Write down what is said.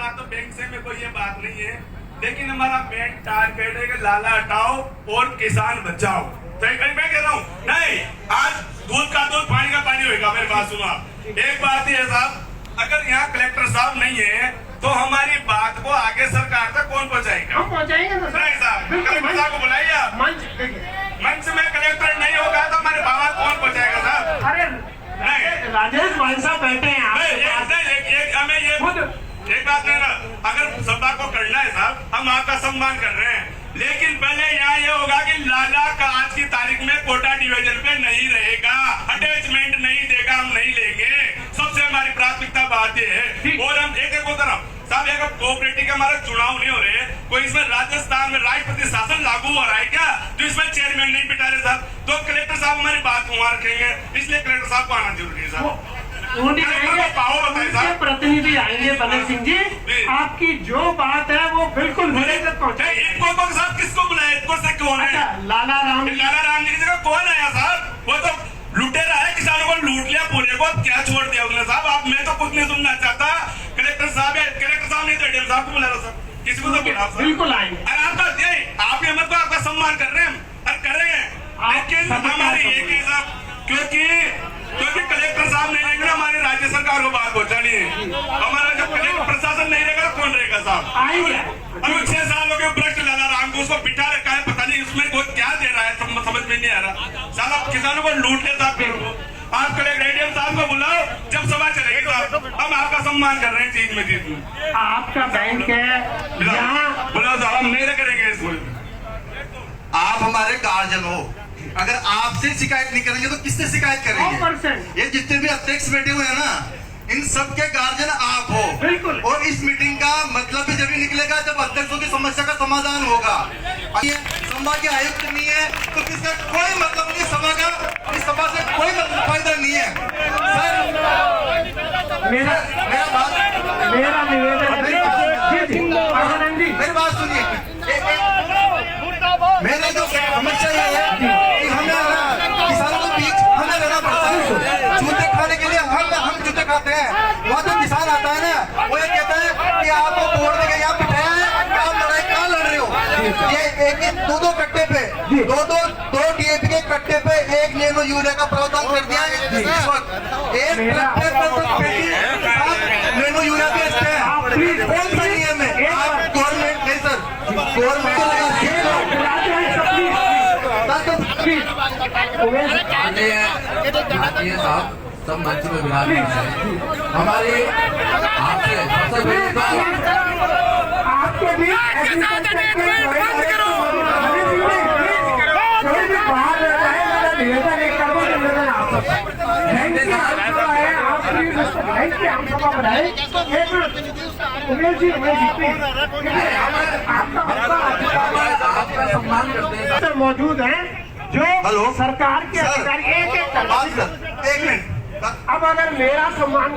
ना तो बैंक से में कोई ये बात नहीं है, लेकिन हमारा मेन टारगेट है कि लाला हटाओ और किसान बचाओ। तो मैं कह रहा हूँ नहीं, आज दूध का दूध पानी का पानी होगा। मेरी बात सुनो आप, एक बात ही है साहब, अगर यहाँ कलेक्टर साहब नहीं है तो हमारी बात को आगे सरकार तक कौन पहुँचाएगा? हम पहुँचाएंगे ना नहीं साहब, कलेक्टर साहब को बुलाइए आप। मंच में कलेक्टर नहीं होगा तो हमारे बाबा कौन पहुँचाएगा साहब? अरे नहीं, राजेश भाई साहब बैठे हैं हमें ये एक बात नहीं ना, अगर सभा को करना है साहब, हम आपका सम्मान कर रहे हैं, लेकिन पहले यहाँ ये होगा कि लाला का आज की तारीख में कोटा डिवीजन पे नहीं रहेगा, अटैचमेंट नहीं देगा, हम नहीं लेंगे। सबसे हमारी प्राथमिकता बात ये है। और हम एक तरफ साहब, एक कोऑपरेटिव के हमारे चुनाव नहीं हो रहे, कोई इसमें राजस्थान में राष्ट्रपति शासन लागू हो रहा है क्या, तो इसमें चेयरमैन नहीं बिठा रहे साहब, तो कलेक्टर साहब हमारी बात वहाँ रखेंगे, इसलिए कलेक्टर साहब को आना जरूरी है साहब। प्रतिनिधि आएंगे बने सिंह जी, आपकी जो बात है वो बिल्कुल मेरे तक पहुँचे। इनको तो साहब किसको बुलाया, इनको से कौन है? लाला राम जी की जगह कौन आया साहब? वो तो लुटेरा है, किसानों को लूट लिया पूरे को, क्या छोड़ दिया उसने साहब? आप, मैं तो कुछ नहीं सुनना चाहता। कलेक्टर साहब है, कलेक्टर साहब नहीं तो एडीएम साहब को बुला रहा साहब, किसी को तो बुला साहब, बिल्कुल आएंगे। अरे आप हिम्मत को आपका सम्मान कर रहे हैं, और करेंगे, लेकिन हमारी एक ही साहब, क्योंकि कलेक्टर साहब नहीं रहेंगे, हमारी राज्य सरकार को बात पहुंचानी है। हमारा जब कलेक्टर प्रशासन नहीं रहेगा तो कौन रहेगा साहब? आएंगे। अभी 6 साल हो गए भ्रष्ट लाला राम को, उसको बिठा रखा है, पता नहीं उसमें वो क्या दे रहा है, समझ में नहीं आ रहा साला, किसानों को लूट ले साहब। आप कलेक्टर एडीएम साहब को बुलाओ, जब सभा चलेगी साहब, हम आपका सम्मान कर रहे हैं चीज में चीज में। आपका बैंक है यहाँ, बुलाओ साहब, हम नहीं करेंगे इसको। आप हमारे गार्जियन हो, अगर आपसे शिकायत नहीं करेंगे तो किससे शिकायत करेंगे? ये जितने भी अध्यक्ष बैठे हुए हैं ना, इन सब के गार्जियन आप हो। बिल्कुल। और इस मीटिंग का मतलब भी जब ही निकलेगा जब अध्यक्षों की समस्या का समाधान होगा। सभा के आयुक्त नहीं है तो किसका कोई मतलब नहीं, सभा का, इस सभा से कोई फायदा नहीं है। सर मेरा निवेदन, मेरी बात सुनिए, मेरा जो समस्या ये है कि हमें किसानों के बीच हमें रहना पड़ता है, जूते खाने के लिए हम जूते खाते हैं। वहाँ जो किसान आता है ना, वो ये कहता है कि आपको वोट देके यहाँ बिठाया है, आप लड़ाई कहाँ लड़ रहे हो? ये एक दो कट्टे पे दो डीएपी के कट्टे पे एक नैनो यूरिया का प्रावधान कर दिया है इस वक्त। एक नैनो यूरिया बेचते हैं, कौन सा नियम है? आप गवर्नमेंट नहीं सर, गवर्नमेंट साहब सब मंच में विराजमान है। हमारे आपसे सबसे पहले आपके भी आपका सम्मान करते हैं, मौजूद है जो सरकार के अधिकारी एक मिनट, अब अगर मेरा सम्मान